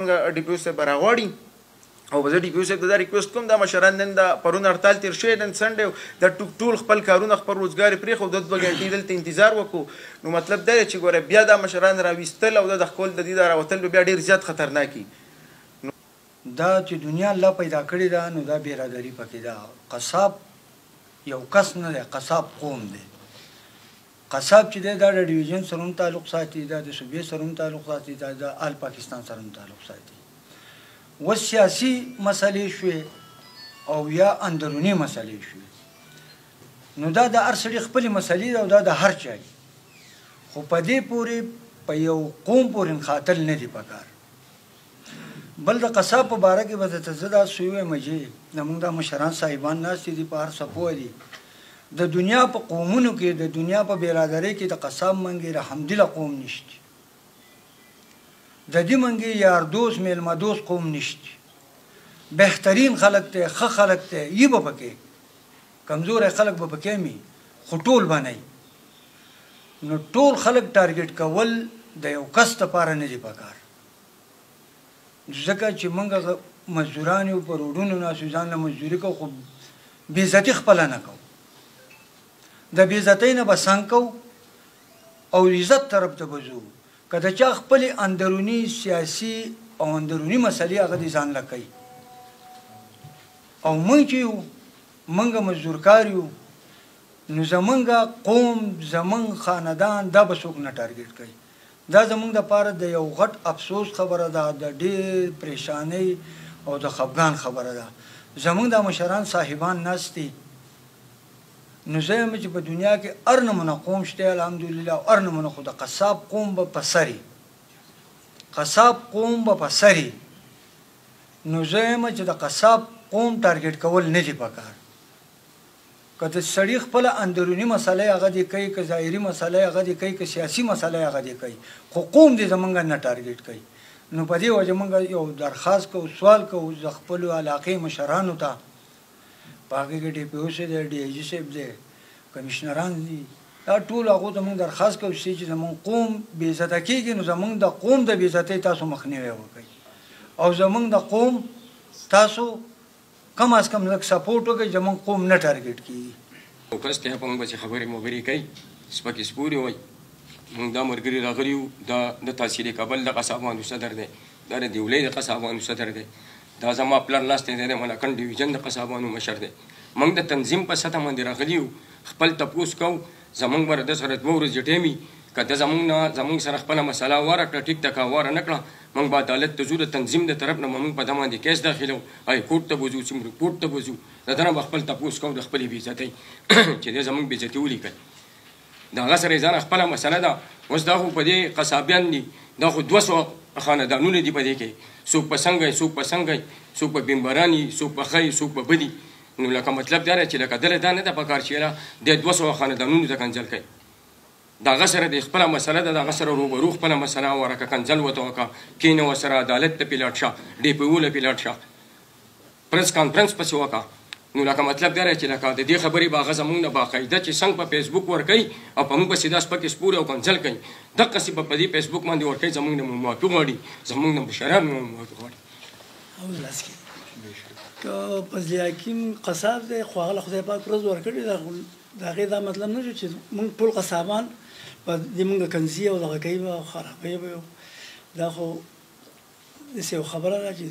ډیپیو صاحب راغواړي او به زه ډیپیو صاحب ته دا ریکویسټ کوم دا مشران نن د پرون هړتال تېر شوی نن سنډې د ټول خپل کارونه خپل روزګار یې پرېښود د 2 ګنټې دلته انتظار وکړو نو مطلب دا دی چې ګوره بیا دا مشران راویستل او د خپل د دې دا راوتل بیا ډېر زیات خطرناکي دا چې دنیا الله پیدا کړې ده نو دا برادري پکې ده. قصاب یو کس نه دی، قصاب قوم دی. قصاب چې دی دا د ډیویژن سره هم تعلق ساتي، دا د صوبې سره هم تعلق ساتي، دا د آل پاکستان سره هم تعلق ساتي. اوس سیاسي مسلې شوې او یا اندروني مسلې شوې نو دا د هر سړي خپلې مسلې ده او دا د هر چا خو په دې پورې په یو قوم پورې نښاتل نه دي پکار. بل د قصاب په باره کې به درته زه دا څه ووایم چې زموږ دا مشران صاحبان ناستې دي په هر څه پوه دي. د دنیا په قومونو کې د دنیا په برادرۍ کې د قصاب منګې رحمدله قوم نشته، د دې منګې یار دوست میلمه دوست قوم نشته. بهترین خلک دی، ښه خلک دی، یې به پکې کمزوری خلک به پکې وي خو ټول به نه نو ټول خلک ټارګېټ کول د یو کس دپاره نه دي پکار. ځکه چې موږ مزدوران یو په روډونو ناستو ځان له مزدوري کوو خو بېعزتي خپله نه کوو، د بېعزتۍ نه به څنګ کوو او عزت طرف ته به ځو. که د چا خپلې اندروني سیاسي او اندروني مسلې هغه دې ځان له کوي او موږ چې یو موږ مزدورکار یو نو زمونږ قوم زمونږ خاندان دا به څوک نه ټارګېټ کوي. دا زمونږ دپاره د یو غټ افسوس خبره ده، د ډېر پریشانۍ او د خفګان خبره ده. زمونږ دا مشران صاحبان ناست دي نو زه یم چې په دنیا کې هر نمونه قوم شته الحمدلله او هر نمونه خو د قصاب قوم به په سري، قصاب قوم به په سري. نو زه یم چې د قصاب قوم ټارګېټ کول نه دي پکار. که د سړي خپله اندروني مسله هغه دې کوي، که ظاهري مسله هغه دې کوي، که سیاسي مسله هغه دې کوي خو قوم دې زمونږ نه ټارګېټ کوي. نو په دې وجه موږ یو درخواست کوو، سوال کوو د خپلو علاقې مشرانو ته، په هغې کې ډي پي او صاحب دی، ډي آی جي صاحب دی، کمیشنران دي، دا ټول هغو ته موږ درخواست کوو چې زموږ قوم بېعزته کېږي نو زموږ د قوم د بېعزتۍ تاسو مخنیوی وکړئ او زموږ د قوم تاسو کم از کم لږ سپورټ وکړئ، زموږ قوم نه ټارګېټ کېږي. او کس ته په موږ چې خبرې مبرې کوي سپکې سپورې وایي. موږ دا ملګري راغلي یو، دا د تحصیل کابل د قصابانو صدر دی، دا د دیولۍ د قصابانو صدر دی، دا زما پلار ناستی دی د ملاکنډ ډیویژن د قصابانو مشر دی. موږ د تنظیم په سطح باندې راغلي یو، خپل تپوس کوو. زموږ به د سره 2 ورځې ټایم وي، که ده زموږ سره خپله مسله واره کړه ټیک ده، که واره نه کړه موږ به عدالت ته ځو. د تنظیم د طرف نه به موږ په ده باندې کیس داخلو، های کورټ ته به ځو، سپریم کورټ ته به ځو، د ده نه به خپل تپوس کوو د خپلې بېعزتۍ چې دی زموږ بېعزتي ولیکئ. د هغه سره یې ځان خپله مسله ده. اوس دا خو په دې قصابیان دي، دا خو 200 خاندانونه دي په دې کې، څوک په څنګه څوک په څنګه، څوک په بمباران وي، څوک په ښه څوک په بدي. نو لکه مطلب دا دی چې لکه دله دا نه ده پکار چې د 200 خاندانونو ته کنځل کوي. د هغه سره د خپله مسله ده، د هغه سره روبرو خپله مسله واره که کنځل ورته وکړه، کښېنه ورسره عدالت ته پې لاړ شه، ډي پي او له پې لاړ شه، پریس کانفرنس پسې وکړه. نو لکه مطلب دا دی چې لکه د دې خبرې به هغه زموږ نه باقاعده چې څنګه په فیسبوک ورکوي او په موږ پسې دا سپکې سپورې او کنځل کوي، دقسې به په دې فیسبوک باندې ورکوي. زموږ نه معافي غواړي، زموږ نه مشران معافي غواړي. که فضل حکیم قصاب دی خو هغه خدای پاک ورځ ورکړې ده، د هغې دا مطلب نه شو چې موږ ټول قصابان په دې موږ کنځي او دغه کوي به خرابوي به یو. دا خو داسې یو خبره ده چې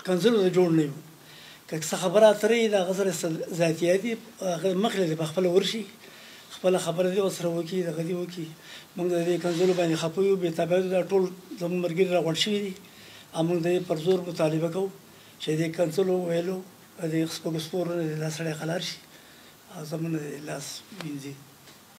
کنځلو ته جوړ نه یو. که څه خبره اترې د هغه سره ذاتیاتي هغه مخکې دی په خپله ورشي، خپله خبره دې ورسره وکړي، دغه دې وکړي. موږ د دې کنځلو باندې خفه یو، بې تابعیتو دا ټول زموږ ملګري راغونډ شوي دي او موږ د دې پر زور مطالبه کوو چې دې کنځلو ویلو د دې سپکو سپورو نه دا سړی خلاص شي او زموږ نه لاس وینځي.